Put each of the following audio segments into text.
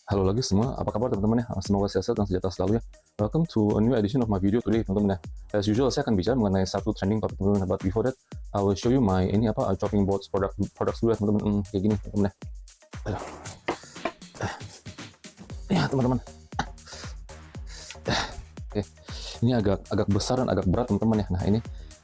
Halo lagi semua, apa kabar teman-teman ya? Semoga sehat dan sejahtera selalu ya. Welcome to a new edition of my video today teman-teman ya. As usual saya akan bicara mengenai satu trending topik teman-teman. But before that, I will show you my chopping boards products dulu ya teman-teman. Kayak gini teman-teman ya. Aduh. Ya teman-teman. Oke. Ini agak besar dan agak berat teman-teman ya. Nah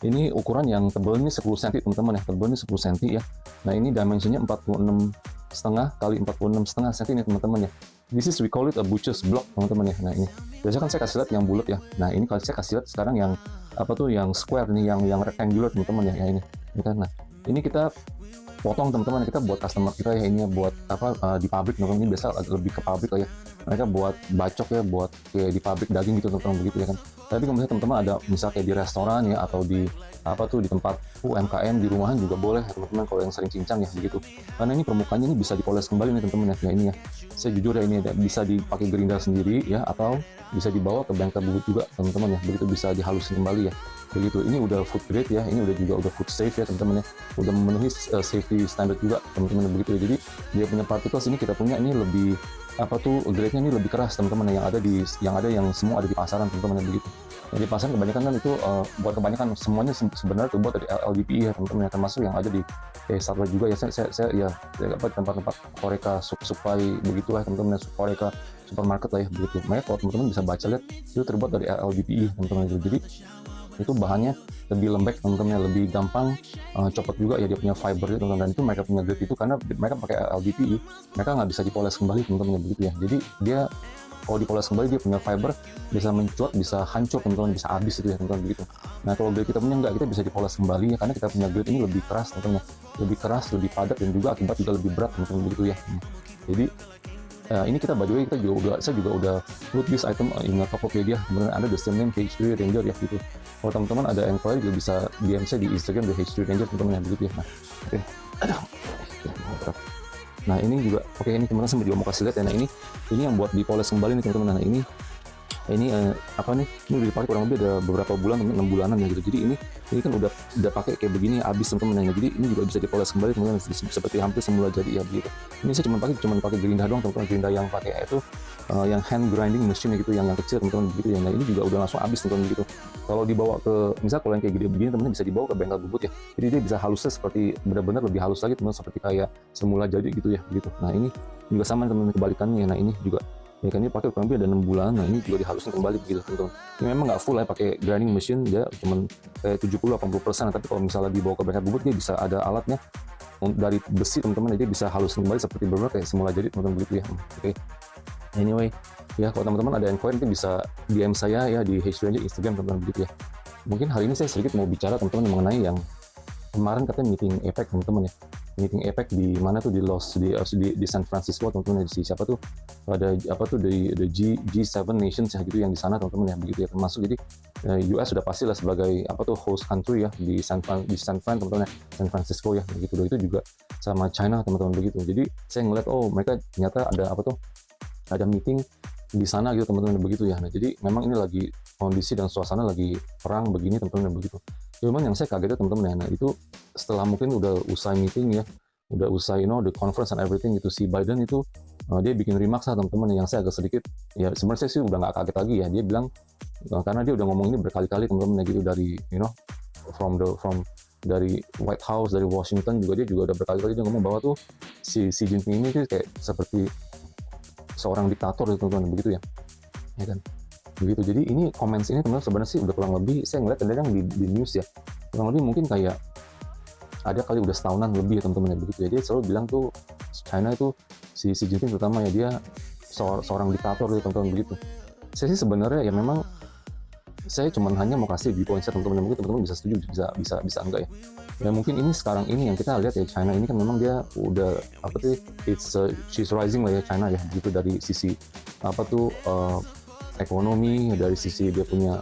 ini ukuran yang tebal ini 10 cm teman-teman ya. Tebal ini 10 cm ya. Nah ini dimensinya 46,5 kali 46,5 cm ini teman-teman ya. This is we call it a butcher's block teman-teman ya. Nah ini biasanya kan saya kasih lihat yang bulat ya. Nah ini kalau saya kasih lihat sekarang yang yang square ini, yang rectangular teman-teman ya. Ini kan. Nah ini kita potong teman-teman, kita buat customer kita ya, ini buat di pabrik teman-teman. Ini biasa lebih ke pabrik lah ya, mereka buat bacok ya, buat kayak di pabrik daging gitu teman-teman, begitu ya kan. Tapi kalau misalnya teman-teman ada misal kayak di restoran ya, atau di di tempat UMKM di rumahan juga boleh ya teman-teman, kalau yang sering cincang ya begitu. Karena ini permukaannya ini bisa dipoles kembali nih teman-teman ya. Ini ya, saya jujur ya, ini bisa dipakai gerinda sendiri ya, atau bisa dibawa ke bengkel bubut juga teman-teman ya, begitu bisa dihalusin kembali ya begitu. Ini udah food grade ya, ini udah food safe ya teman-teman ya, udah memenuhi safety standard juga teman-teman begitu ya. Jadi dia punya particles ini, kita punya ini lebih grade-nya ini lebih keras teman-teman, yang semua ada di pasaran teman-teman begitu. Yang di pasaran kebanyakan kan itu buat kebanyakan semuanya sebenarnya terbuat dari LDPE ya teman-teman ya, termasuk yang ada di Starbucks juga ya. Saya tempat-tempat Horeca supply begitulah teman-teman, Horeca supermarket lah ya begitu. Makanya kalau teman-teman bisa baca lihat, itu terbuat dari LDPE teman-teman. Jadi itu bahannya lebih lembek teman-teman, lebih gampang copot juga ya, dia punya fiber teman-teman. Dan itu mereka punya grade itu karena mereka pakai LDPE, mereka nggak bisa dipoles kembali teman-teman begitu ya. Jadi dia kalau dipoles kembali dia punya fiber, bisa mencuat, bisa hancur teman-teman, bisa habis itu ya teman-teman begitu. Nah kalau grade kita punya nggak, kita bisa dipoles kembali ya, karena kita punya grade ini lebih keras teman-teman, lebih keras, lebih padat, dan juga akibat juga lebih berat teman-teman begitu ya. Jadi ini kita by the way, saya juga udah load this item in Tokopedia, kemudian ada the same name H3 Ranger ya gitu. Kalau teman-teman ada inquiry juga bisa DM saya di Instagram di H3 Ranger teman-teman ya begitu ya. Nah oke, nah ini juga oke, ini teman-teman sampai juga mau kasih lihat ya. Nah ini yang buat dipoles kembali nih teman-teman. Nah ini ini udah dipakai kurang lebih ada beberapa bulan, 6 bulanan ya gitu. Jadi ini kan udah pakai kayak begini habis teman-teman ya. Jadi ini juga bisa dipoles kembali teman-teman, seperti hampir semula jadi ya begitu. Ini saya cuma pakai gerinda doang teman-teman, gerinda yang pakai itu yang hand grinding machine gitu, yang kecil teman-teman begitu ya. Nah ini juga udah langsung habis teman-teman begitu. Kalau dibawa ke misal kalau yang kayak gede begini teman-teman, bisa dibawa ke bengkel bubut ya. Jadi dia bisa halusnya seperti benar-benar lebih halus lagi teman-teman, seperti kayak semula jadi gitu ya begitu. Nah ini juga sama teman-teman kebalikannya. Nah ini juga ya kan, ini pakai kurang lebih ada 6 bulan. Nah ini juga dihalusin kembali begitu teman-teman. Ini memang nggak full ya, pakai grinding machine dia cuman kayak 70-80%. Tapi kalau misalnya dibawa ke bengkel bubut, dia bisa ada alatnya dari besi teman-teman, jadi bisa halusin kembali seperti benar kayak semula jadi teman-teman begitu ya. Oke. Anyway ya, kalau teman-teman ada inquiry nanti bisa DM saya ya di H3 Instagram teman-teman begitu ya. Mungkin hari ini saya sedikit mau bicara teman-teman mengenai yang kemarin katanya meeting APEC teman-teman ya. Meeting APEC di mana tuh, di San Francisco teman-teman, di siapa tuh, ada di G7 nations ya gitu yang di sana teman-teman ya begitu ya. Termasuk jadi US sudah pasti lah sebagai host country ya di San Fran teman-teman ya, San Francisco ya begitu. Itu juga sama China teman-teman begitu. Jadi saya ngeliat mereka ternyata ada meeting di sana gitu teman-teman begitu ya. Nah jadi memang ini lagi kondisi dan suasana lagi perang begini teman-teman begitu. Cuman yang saya kaget teman-teman ya, nah itu setelah mungkin udah usai meeting ya, udah usai the conference and everything itu, si Biden itu dia bikin remarks lah teman-teman, yang saya agak sedikit ya, sebenarnya saya sih udah nggak kaget lagi ya. Dia bilang karena dia udah ngomong ini berkali-kali teman-teman ya gitu, dari dari White House, dari Washington juga, dia juga udah berkali-kali dia ngomong bahwa tuh si Jinping ini tuh kayak seperti seorang diktator gitu teman-teman begitu ya kan begitu. Jadi ini comments ini teman-teman sebenarnya sih udah kurang lebih, saya ngeliat kadang di news ya, kurang lebih mungkin kayak ada kali udah setahunan lebih ya teman-teman ya begitu ya. Dia selalu bilang tuh China itu si Jinping terutama ya, dia seorang diktator gitu teman-teman begitu. Saya sih sebenarnya ya memang saya cuma hanya mau kasih viewpoint saya teman-teman, mungkin teman-teman bisa setuju, bisa enggak ya. Ya mungkin ini sekarang ini yang kita lihat ya, China ini kan memang dia udah she's rising lah ya China ya begitu, dari sisi ekonomi, dari sisi dia punya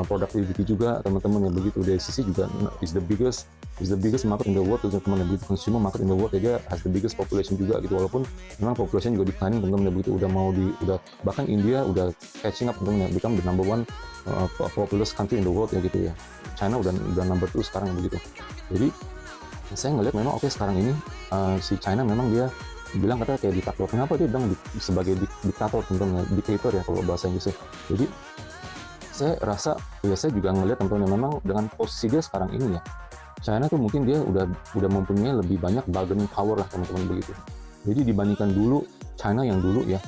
productivity juga teman-teman ya begitu. Dari sisi juga is the biggest market in the world teman-teman ya begitu, consumer market in the world ya, dia has the biggest population juga gitu. Walaupun memang population juga declining teman-teman ya begitu, udah bahkan India udah catching up teman-teman ya, become the number one populous country in the world ya gitu ya. China udah number 2 sekarang ya begitu. Jadi saya ngelihat memang sekarang ini si China memang dia bilang katanya kayak diktator. Kenapa dia bilang sebagai diktator, teman-teman, diktator ya kalau bahasa Inggrisnya. Jadi saya rasa ya, saya juga ngelihat teman-teman memang dengan posisi dia sekarang ini ya, China tuh mungkin dia udah mempunyai lebih banyak bargaining power lah teman-teman begitu. Jadi dibandingkan dulu China yang dulu ya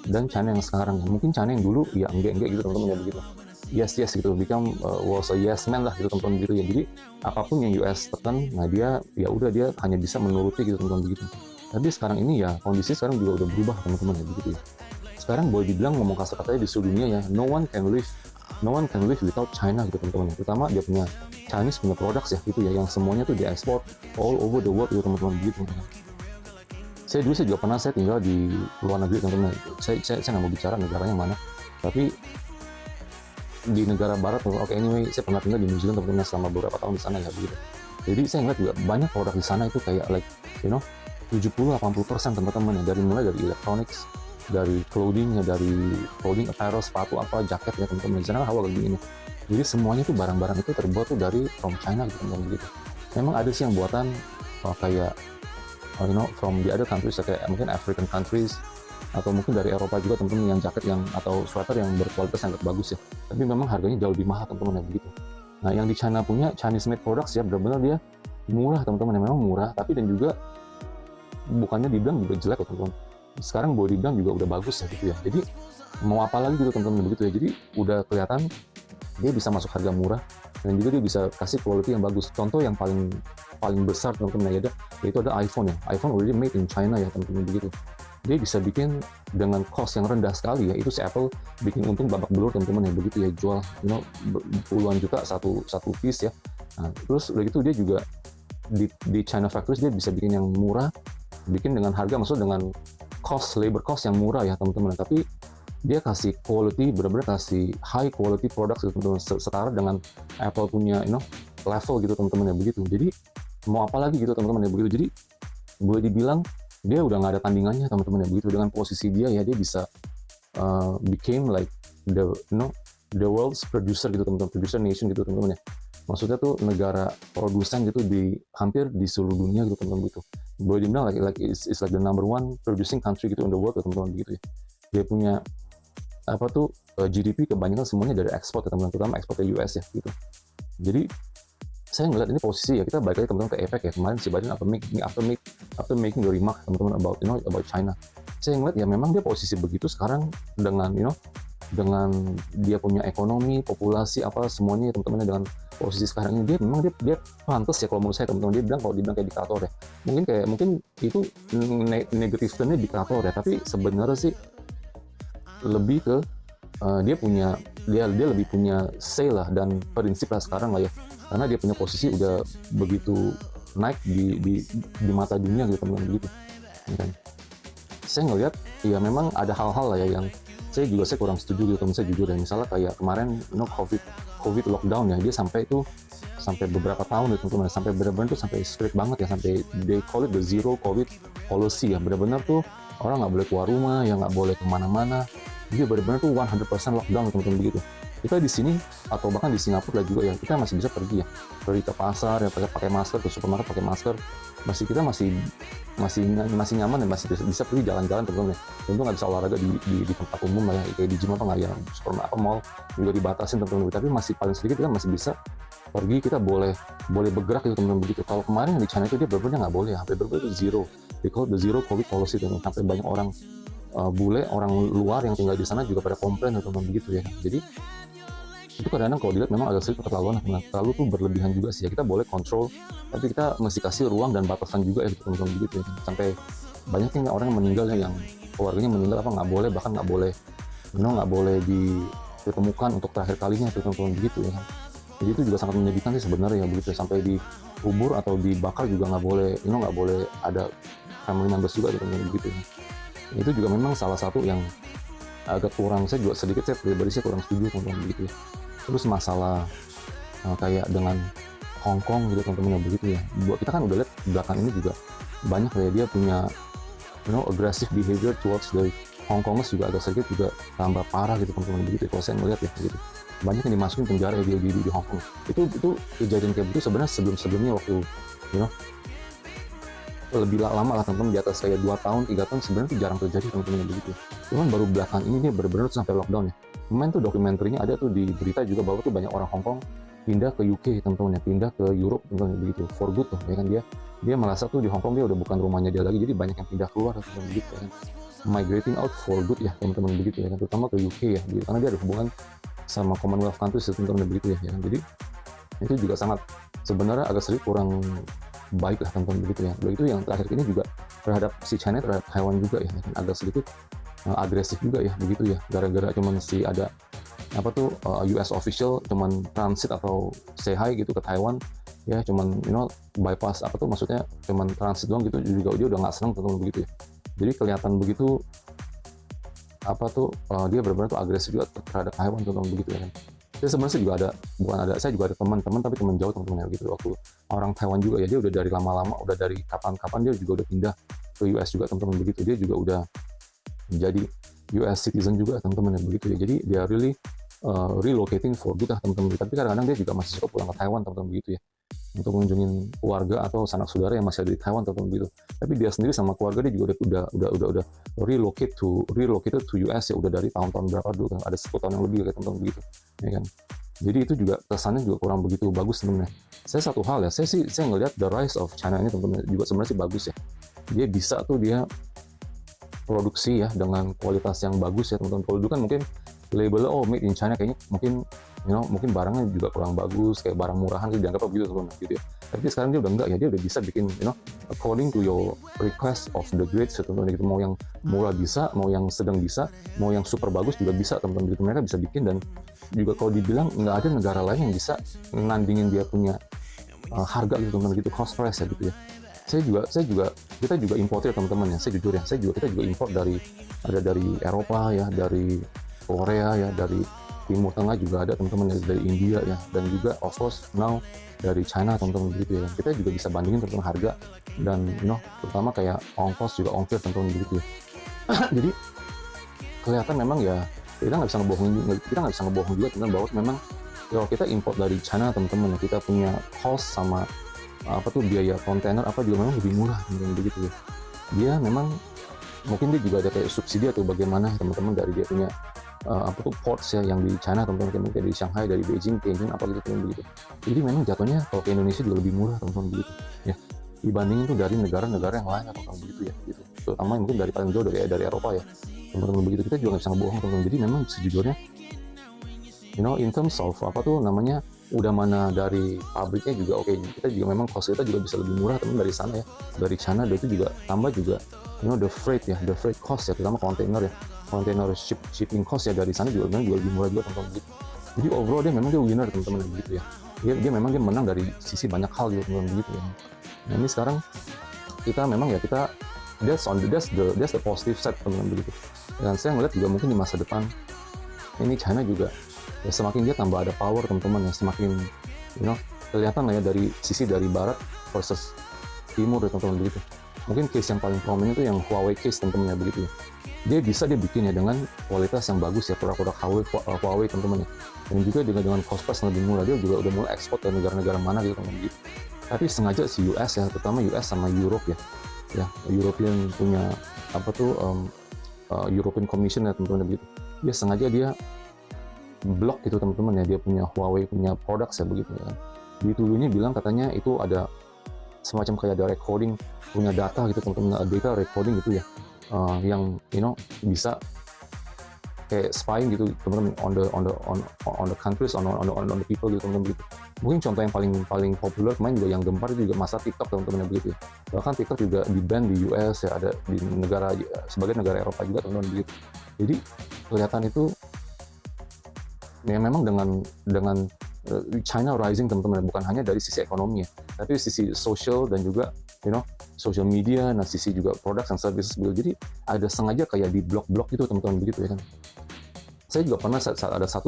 dan China yang sekarang ya, mungkin China yang dulu ya enggak gitu teman-teman ya begitu. Yes gitu, become was a yes man lah gitu teman-teman begitu ya. Jadi apapun yang US tekan, nah dia ya udah dia hanya bisa menuruti gitu teman-teman begitu. Tapi sekarang ini ya kondisi sekarang juga udah berubah teman-teman ya begitu ya. Sekarang boleh dibilang ngomong kasar katanya di seluruh dunia ya, no one can live without China gitu teman-teman. Terutama dia punya Chinese punya products ya gitu ya, yang semuanya tuh diekspor all over the world gitu teman-teman begitu. Saya juga pernah saya tinggal di luar negeri teman-teman. Saya nggak mau bicara negaranya mana, tapi di negara barat. Oke, anyway, saya pernah tinggal di New Zealand teman-teman selama beberapa tahun di sana ya begitu. Jadi saya ngeliat juga banyak produk di sana itu kayak like 70-80% teman-teman ya, mulai dari electronics, dari clothing ya, dari clothing apparel, sepatu apa, jaket ya teman-teman. Di sana kan hawa kayak gini. Jadi semuanya tuh barang-barang itu terbuat tuh dari from China gitu teman-teman begitu. Memang ada sih yang buatan kayak from the other countries kayak mungkin African countries atau mungkin dari Eropa juga teman-teman, yang jaket yang atau sweater yang berkualitas sangat bagus ya. Tapi memang harganya jauh lebih mahal teman-teman ya begitu. Nah yang di China punya Chinese made products ya benar-benar dia murah teman-teman, memang murah, tapi dan juga bukannya dibilang juga jelek teman-teman. Sekarang boleh dibilang juga udah bagus ya gitu ya. Jadi mau apa lagi gitu teman-teman begitu ya. Jadi udah kelihatan dia bisa masuk harga murah dan juga dia bisa kasih quality yang bagus. Contoh yang paling besar teman-teman ya, yaitu ada iPhone ya. iPhone already made in China ya teman-teman begitu. Dia bisa bikin dengan cost yang rendah sekali ya. Itu si Apple bikin untung babak belur teman-teman ya begitu ya, jual puluhan juta satu piece ya. Nah, terus udah gitu dia juga di China factories dia bisa bikin yang murah, bikin dengan harga, maksud dengan labor cost yang murah ya teman-teman. Tapi dia kasih quality, benar-benar kasih high quality products gitu teman-teman, setara dengan Apple punya level gitu teman-teman ya begitu. Jadi mau apa lagi gitu teman-teman ya begitu. Jadi boleh dibilang dia udah nggak ada tandingannya teman-teman ya begitu. Dengan posisi dia ya, dia bisa became like the world's producer gitu teman-teman, producer nation gitu teman-teman ya. Maksudnya tuh negara produsen gitu hampir di seluruh dunia gitu teman-teman gitu. Boleh dibilang like it's like the number one producing country gitu in the world gitu, teman-teman begitu ya. Dia punya GDP kebanyakan semuanya dari ekspor ya teman-teman, terutama ekspor ke US ya gitu. Jadi saya ngeliat ini posisi ya, kita balik lagi teman-teman ke efek ya. Kemarin si Biden after making the remark teman-teman about China. Saya ngeliat ya memang dia posisi begitu sekarang dengan dengan dia punya ekonomi, populasi apa semuanya teman-teman, dengan posisi sekarang ini dia pantas ya kalau menurut saya teman-teman. Dia bilang kalau dibilang kayak diktator ya, mungkin itu negatif termnya diktator ya, tapi sebenarnya sih lebih ke dia lebih punya say lah dan prinsip lah sekarang lah ya, karena dia punya posisi udah begitu naik di mata dunia gitu teman-teman begitu. Dan saya ngelihat ya memang ada hal-hal lah ya yang saya kurang setuju gitu teman, saya jujur ya. Misalnya kayak kemarin COVID lockdown ya, dia sampai beberapa tahun gitu teman-teman, sampai benar-benar tuh sampai strict banget ya, sampai they call it the zero COVID policy ya. Benar-benar tuh orang nggak boleh keluar rumah ya, nggak boleh kemana-mana. Dia benar-benar tuh 100% lockdown teman-teman begitu. Kita di sini atau bahkan di Singapura juga ya, kita masih bisa pergi ke pasar ya, pakai masker, ke supermarket pakai masker, kita masih nyaman dan masih bisa pergi jalan-jalan teman-teman ya. Tentu nggak bisa olahraga di tempat umum lah ya, kayak di gym apa nggak ya, supermarket apa mall juga dibatasin teman-teman, tapi masih paling sedikit kita masih bisa pergi, kita boleh bergerak gitu teman-teman begitu. Kalau kemarin di China itu dia benar-benar nggak boleh, hampir benar-benar itu zero, they call the zero COVID policy teman-teman. Sampai banyak orang orang luar yang tinggal di sana juga pada komplain teman-teman begitu ya. Jadi itu kadang-kadang kalau dilihat memang agak sedikit keterlaluan, terlalu tuh berlebihan juga sih ya. Kita boleh kontrol, tapi kita mesti kasih ruang dan batasan juga ya teman-teman begitu ya. Sampai banyak orang yang meninggal ya, yang keluarganya meninggal nggak boleh, bahkan nggak boleh ditemukan untuk terakhir kalinya teman-teman begitu ya. Jadi itu juga sangat menyedihkan sih sebenarnya ya begitu. Sampai dikubur atau dibakar juga nggak boleh ada family members juga teman-teman begitu ya. Itu juga memang salah satu yang agak kurang, saya pribadi kurang setuju teman-teman begitu ya. Terus masalah kayak dengan Hong Kong gitu teman-teman begitu ya. Buat kita kan udah lihat belakang ini juga banyak ya, dia punya aggressive behavior towards dari Hong Kongers juga agak sedikit juga tambah parah gitu teman-teman begitu. Kalau saya ngeliat ya gitu, banyak yang dimasukin penjara ya di Hong Kong. Itu kejadian kayak begitu sebenarnya sebelumnya waktu lama lah teman-teman, di atas kayak 2 tahun 3 tahun sebenarnya itu jarang terjadi teman-teman yang begitu. Cuman baru belakangan ini dia benar-benar sampai lockdown ya. Kemarin tuh dokumenternya ada tuh di berita juga bahwa tuh banyak orang Hong Kong pindah ke UK teman-teman ya, pindah ke Europe teman-teman begitu, for good tuh ya kan. Dia merasa tuh di Hong Kong dia udah bukan rumahnya dia lagi, jadi banyak yang pindah keluar teman-teman begitu ya kan, migrating out for good ya teman-teman begitu ya kan, terutama ke UK ya begitu, karena dia ada hubungan sama Commonwealth countries teman-teman begitu ya kan. Jadi itu juga sangat sebenarnya agak sedikit kurang baik lah teman-teman begitu ya. Begitu yang terakhir ini juga terhadap si China, terhadap Taiwan juga ya kan, agak sedikit agresif juga ya begitu ya, gara-gara cuman si ada apa tuh US official cuman transit atau say hi gitu ke Taiwan ya, cuman bypass apa tuh, maksudnya cuman transit doang gitu, juga dia udah nggak senang teman-teman begitu ya. Jadi kelihatan begitu apa tuh dia benar-benar tuh agresif juga terhadap Taiwan teman-teman begitu ya kan. Saya sebenarnya juga ada, bukan ada, saya juga ada teman-teman tapi teman jauh teman-teman ya gitu, waktu orang Taiwan juga ya, dia udah dari lama-lama, udah dari kapan-kapan dia juga udah pindah ke US juga teman-teman begitu, dia juga udah menjadi US citizen juga teman-teman ya begitu ya. Jadi dia really relocating for good lah teman-teman, tapi kadang-kadang dia juga masih suka pulang ke Taiwan teman-teman begitu ya, untuk mengunjungi keluarga atau sanak saudara yang masih ada di Taiwan teman-teman begitu. Tapi dia sendiri sama keluarga dia juga udah relocated to US ya, udah dari tahun-tahun berapa dulu kan, ada 10 tahun yang lebih kayak teman-teman begitu ya kan. Jadi itu juga kesannya juga kurang begitu bagus teman-teman. Saya satu hal ya, saya ngelihat the rise of China ini teman-teman juga sebenarnya sih bagus ya. Dia bisa tuh dia produksi ya dengan kualitas yang bagus ya teman-teman. Kalau dulu kan mungkin labelnya made in China, kayaknya mungkin barangnya juga kurang bagus, kayak barang murahan gitu dianggap begitu teman-teman gitu ya. Tapi sekarang dia udah enggak ya, dia udah bisa bikin according to your request of the grades teman-teman gitu. Mau yang murah bisa, mau yang sedang bisa, mau yang super bagus juga bisa teman-teman gitu. Mereka bisa bikin, dan juga kalau dibilang nggak ada negara lain yang bisa nandingin dia punya harga gitu teman-teman gitu, cost price ya gitu ya. Kita juga import ya teman-teman ya, saya jujur ya, kita juga import dari Eropa ya, dari Korea ya, dari Timur Tengah juga ada teman-teman ya, dari India ya, dan juga of course now dari China teman-teman begitu ya. Kita juga bisa bandingin teman-teman harga, dan terutama kayak ongkos juga ongkir teman-teman begitu ya. Jadi kelihatan memang ya, kita nggak bisa ngebohong juga teman-teman, bahwa memang kalau kita import dari China teman-teman ya, kita punya cost sama apa tuh biaya kontainer apa juga memang lebih murah teman-teman begitu ya. Dia memang mungkin dia juga ada kayak subsidi atau bagaimana teman-teman dari dia punya apa tuh ports ya yang di China teman-teman, kayak di Shanghai, dari Beijing, Tianjin apa gitu teman begitu. Jadi memang jatuhnya kalau ke Indonesia juga lebih murah teman-teman begitu ya, dibandingin tuh dari negara-negara yang lain teman-teman begitu ya gitu. Terutama mungkin dari paling jauh dari Eropa ya teman-teman begitu. Kita juga nggak bisa ngebohong teman-teman. Jadi memang sejujurnya in terms of apa tuh namanya, udah mana dari pabriknya juga oke, kita juga memang cost kita juga bisa lebih murah teman dari sana ya, dari China. Dan itu juga tambah juga the freight cost ya, terutama container shipping cost ya dari sana juga memang lebih murah juga teman-teman gitu. Jadi overall dia memang winner teman-teman begitu ya. Dia memang dia menang dari sisi banyak hal gitu teman-teman begitu ya. Nah ini sekarang kita memang ya, that's the positive side teman-teman begitu. Dan saya melihat juga mungkin di masa depan ini China juga ya, semakin dia tambah ada power teman-teman ya, semakin kelihatan lah ya dari sisi dari barat versus timur ya teman-teman begitu. Mungkin case yang paling prominent itu yang Huawei case teman-teman ya begitu ya. Dia bikin ya dengan kualitas yang bagus ya, produk-produk Huawei teman-teman ya, dan juga dengan cost price yang lebih murah. Dia juga udah mulai ekspor ke negara-negara mana gitu teman-teman gitu. Tapi sengaja si US ya, terutama US sama Europe ya European punya apa tuh European Commission ya teman-teman begitu. Dia sengaja dia blok gitu teman-teman ya, dia punya Huawei punya produk ya begitu ya. Dituduhnya bilang katanya itu ada semacam kayak ada recording, punya data gitu teman-teman, data recording gitu ya, yang bisa kayak spying gitu teman-teman on the countries, on the people gitu teman-teman begitu. Mungkin contoh yang paling populer kemarin juga yang gempar itu juga masa TikTok teman-teman begitu ya. Bahkan TikTok juga di ban di US ya, ada di negara sebagai negara Eropa juga teman-teman begitu. Jadi kelihatan itu ya memang dengan China rising teman-teman, bukan hanya dari sisi ekonomi ya, tapi sisi social dan juga social media, nah sisi juga product and services gitu. Jadi ada sengaja kayak di blok-blok gitu teman-teman begitu ya kan. Saya juga pernah saat ada satu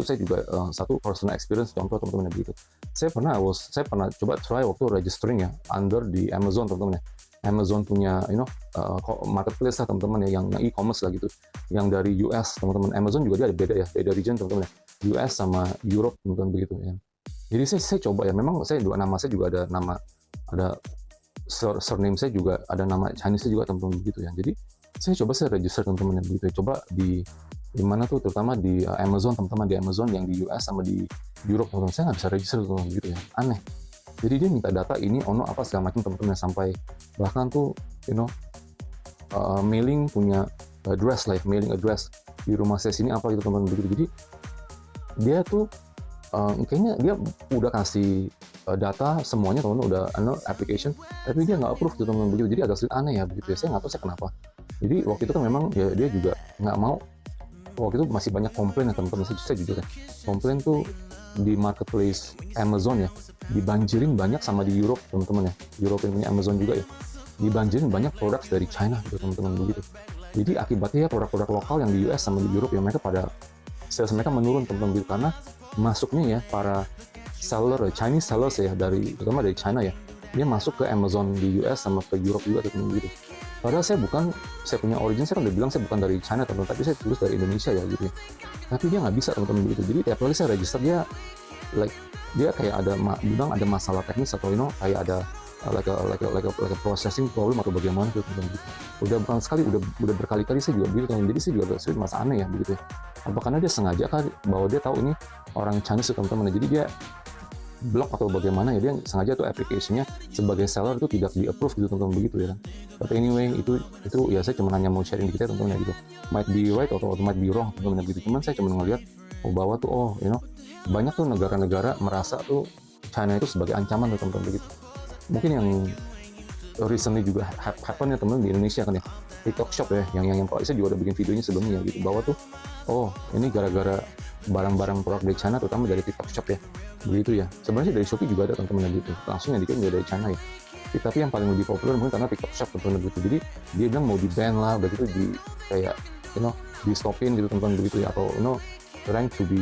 personal experience contoh teman-teman begitu. Saya pernah coba try waktu registering ya under di Amazon teman-teman ya. Amazon punya marketplace lah teman-teman ya, yang e-commerce lah gitu, yang dari US teman-teman. Amazon juga dia ada beda region teman-teman ya, US sama Europe teman-teman begitu ya. Jadi saya coba ya, memang nama saya juga ada surname saya juga ada nama Chinese juga teman-teman begitu ya. Jadi saya register teman-teman begitu ya. Coba di mana tuh, terutama di Amazon teman-teman, di Amazon yang di US sama di Europe teman-teman, saya nggak bisa register teman-teman begitu ya. Aneh. Jadi dia minta data ini ono apa segala macam teman-teman, sampai bahkan tuh mailing punya address lah, mailing address di rumah saya sini apa gitu teman-teman begitu. Jadi dia tuh kayaknya dia udah kasih data semuanya teman-teman, udah application, tapi dia nggak approve gitu teman-teman begitu. Jadi agak sedikit aneh ya begitu ya. Saya nggak tahu saya kenapa. Jadi waktu itu kan memang ya dia juga nggak mau. Waktu itu masih banyak komplain ya teman-teman, saya jujur ya. Komplain tuh di marketplace Amazon ya, dibanjirin banyak sama di Europe teman-teman ya. Europe yang punya Amazon juga ya. Dibanjirin banyak produk dari China gitu teman-teman begitu. Jadi akibatnya ya produk-produk lokal yang di US sama di Europe ya, mereka pada sales mereka menurun teman-teman begitu, karena masuknya ya para seller, Chinese sellers ya, terutama dari China ya, dia masuk ke Amazon di US sama ke Europe juga teman-teman gitu. Padahal saya punya origin, saya kan udah bilang saya bukan dari China teman-teman, tapi saya tulis dari Indonesia ya gitu ya. Tapi dia nggak bisa teman-teman begitu. Jadi tiap kali saya register dia kayak ada masalah teknis atau kayak ada like a processing problem atau bagaimana gitu teman-teman gitu. Udah bukan sekali, udah berkali-kali saya juga begitu teman-teman. Jadi saya juga agak sulit, masa aneh ya begitu ya. Apa karena dia sengaja kan bahwa dia tahu ini orang Chinese teman-teman, jadi dia blok atau bagaimana ya, dia sengaja tuh application-nya sebagai seller itu tidak di-approve gitu teman-teman begitu ya. But anyway, itu ya saya cuma hanya mau sharing dikit ya teman-teman ya gitu. Might be right atau might be wrong teman-teman gitu. Cuman saya cuma ngelihat bahwa tuh banyak tuh negara-negara merasa tuh China itu sebagai ancaman tuh teman-teman begitu. Mungkin yang recently juga happen ya teman-teman di Indonesia kan ya, TikTok Shop ya, yang Pak Isa juga udah bikin videonya sebelumnya gitu, bahwa tuh ini gara-gara barang-barang produk dari China, terutama dari TikTok Shop ya begitu ya. Sebenarnya dari Shopee juga ada teman-teman gitu, langsung yang dikirim dari China ya. Tapi yang paling lebih populer mungkin karena TikTok Shop teman-teman gitu. Jadi dia bilang mau di-ban lah begitu, kayak di stopin gitu teman-teman begitu ya, atau trying to be,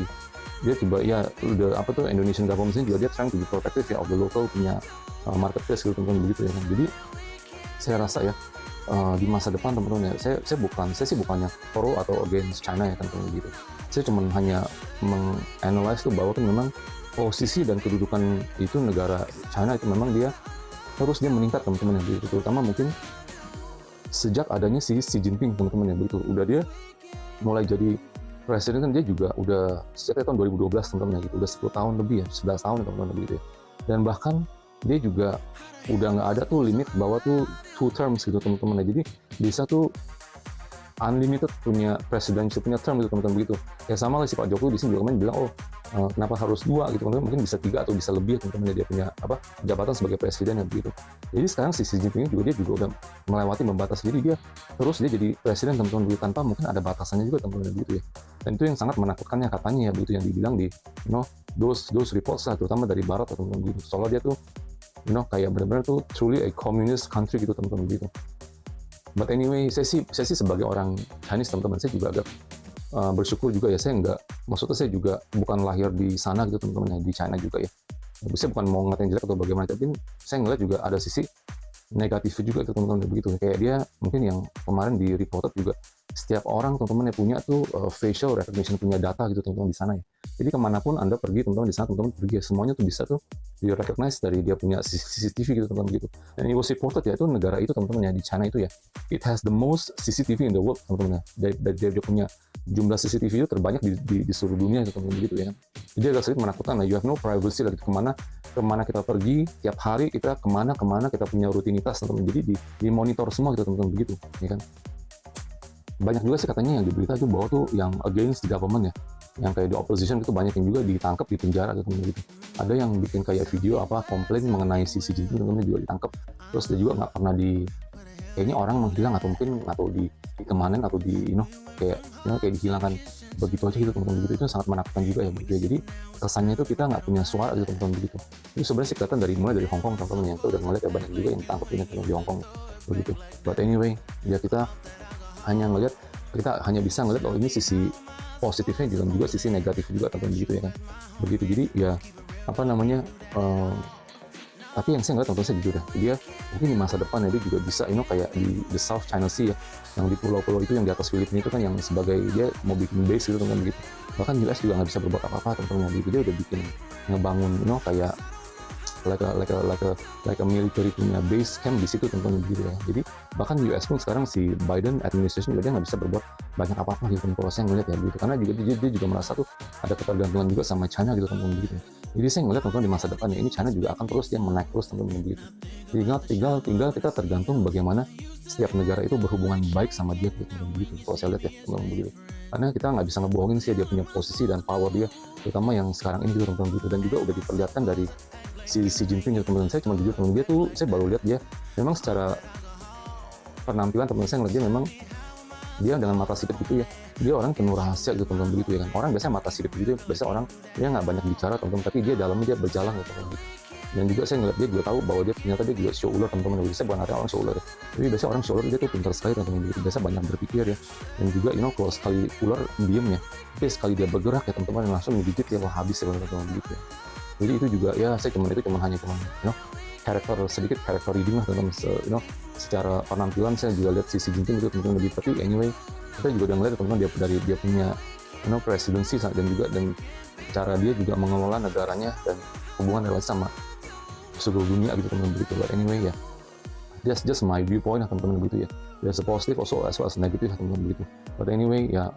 dia coba ya udah apa tuh, Indonesian government juga dia trying to be protective ya of the local punya marketplace gitu teman-teman begitu ya. Jadi saya rasa ya di masa depan teman-teman ya, saya sih bukannya pro atau against China ya teman-teman gitu. Saya cuma hanya menganalyze tuh bahwa kan memang posisi dan kedudukan itu negara China itu memang dia meningkat teman-teman ya, terutama mungkin sejak adanya si Xi Jinping teman-teman ya begitu. Udah dia mulai jadi presiden kan, dia juga udah sejak tahun 2012 teman-teman ya gitu, udah 10 tahun lebih ya, 11 tahun teman-teman begitu ya. Dan bahkan dia juga udah nggak ada tuh limit bahwa tuh 2 terms gitu teman-teman ya. Jadi bisa tuh unlimited punya presidential punya term gitu teman-teman begitu. Ya sama lah si Pak Jokowi di sini juga kemarin bilang kenapa harus 2 gitu teman-teman, mungkin bisa 3 atau bisa lebih teman-teman, dia punya jabatan sebagai presiden ya begitu. Jadi sekarang si Xi Jinping juga udah melewati membatas, jadi dia jadi presiden teman-teman begitu, tanpa mungkin ada batasannya juga teman-teman begitu ya. Dan itu yang sangat menakutkannya katanya ya begitu, yang dibilang di those reports lah, terutama dari barat teman-teman begitu. Soalnya dia tuh kayak benar-benar tuh truly a communist country gitu teman-teman begitu. But anyway, saya sih sebagai orang Chinese teman-teman, saya juga agak bersyukur juga ya, maksudnya saya juga bukan lahir di sana gitu teman-teman ya, di China juga ya. Saya bukan mau ngatain jelek atau bagaimana, tapi saya ngeliat juga ada sisi negatif juga itu teman-teman begitu. Kayak dia mungkin yang kemarin di reported juga, setiap orang teman-teman yang punya tuh facial recognition, punya data gitu teman-teman di sana ya. Jadi kemanapun Anda pergi teman-teman di sana, teman-teman pergi ya, semuanya tuh bisa tuh di recognize dari dia punya CCTV gitu teman-teman gitu. Dan it was reported ya, itu negara itu teman-teman ya, di China itu ya, it has the most CCTV in the world teman-teman ya. Dari dia punya jumlah CCTV itu terbanyak di seluruh dunia gitu teman-teman gitu ya. Jadi agak sedikit menakutkan lah, you have no privacy lah gitu, kemana kita pergi, tiap hari kita kemana kita punya rutinitas teman-teman, jadi dimonitor semua gitu teman-teman begitu ya kan. Banyak juga sih katanya yang di berita itu bahwa tuh yang against the government ya, yang kayak di opposition itu banyak yang juga ditangkap, di penjara gitu teman-teman gitu. Ada yang bikin kayak video komplain mengenai si Xi Jinping teman-teman juga ditangkap, terus dia juga nggak pernah kayaknya orang menghilang atau mungkin dikemanin atau kayak dihilangkan begitu aja gitu teman-teman begitu. Itu sangat menakutkan juga ya begitu. Jadi kesannya itu kita nggak punya suara gitu teman-teman begitu. Itu sebenarnya sih kelihatan mulai dari Hong Kong teman-teman, yang udah ngeliat ya, banyak juga yang ditangkap ini di Hong Kong begitu. But anyway ya, kita hanya bisa ngeliat ini sisi positifnya juga sisi negatif juga teman-teman begitu ya kan begitu. Jadi ya tapi yang saya ngeliat teman-teman, saya jujur ya, dia mungkin di masa depan ya dia juga bisa kayak di the South China Sea ya, yang di pulau-pulau itu yang di atas Filipina itu kan, yang sebagai dia mau bikin base gitu teman-teman begitu. Bahkan US juga nggak bisa berbuat apa-apa teman-teman begitu. Dia udah bikin ngebangun kayak like a military punya base camp di situ teman-teman begitu ya. Jadi bahkan US pun sekarang si Biden administration juga dia nggak bisa berbuat banyak apa-apa gitu kalau saya ngeliat ya gitu, karena juga dia juga merasa tuh ada ketergantungan juga sama China gitu teman-teman begitu ya. Jadi saya ngeliat teman-teman di masa depan ya ini China juga akan terus dia menaik terus teman-teman begitu. Tinggal kita tergantung bagaimana setiap negara itu berhubungan baik sama dia gitu teman-teman begitu. Kalau saya lihat ya teman-teman begitu. Karena kita nggak bisa ngebohongin sih dia punya posisi dan power dia, terutama yang sekarang ini gitu teman-teman begitu. Dan juga udah diperlihatkan dari si Jinping gitu teman-teman. Saya cuma jujur teman-teman, dia tuh saya baru lihat dia memang secara penampilan teman-teman, saya ngeliat dia memang dia dengan mata sipit gitu ya, dia orang penuh rahasia gitu teman-teman begitu ya kan. Orang biasanya mata sipit gitu ya, biasanya orang dia nggak banyak bicara teman-teman, tapi dia dalamnya dia berjalan gitu teman-teman gitu. Dan juga saya ngeliat dia juga tahu bahwa dia ternyata dia juga show ular teman-teman. Saya bukan artinya orang show ular ya, tapi biasanya orang show ular dia tuh pintar sekali teman-teman gitu, biasa banyak berpikir ya. Dan juga kalau sekali ular diem ya, tapi sekali dia bergerak ya teman-teman langsung digigit ya, wah habis ya teman-teman gitu ya. Jadi itu juga ya saya hanya sedikit karakter reading lah teman-teman. Secara penampilan saya juga lihat si Jinping itu teman-teman lebih, tapi anyway kita juga udah ngeliat teman-teman dia punya presidency dan cara dia juga mengelola negaranya dan hubungan relasi sama seluruh dunia gitu teman-teman begitu. But anyway ya, just my viewpoint lah teman-teman begitu ya. There's a positive also as well as negative teman-teman begitu. But anyway ya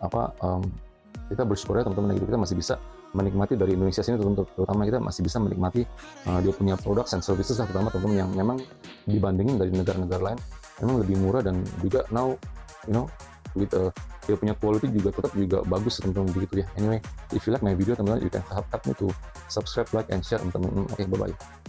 kita bersyukur ya teman-teman gitu, kita masih bisa menikmati dari Indonesia sini, terutama kita masih bisa menikmati dia punya produk and services lah, terutama teman-teman yang memang dibandingin dari negara-negara lain memang lebih murah, dan juga now with dia punya quality juga tetap juga bagus teman-teman begitu ya. Anyway, if you like my video teman-teman, you can help me to subscribe, like and share teman-teman. Oke, bye bye.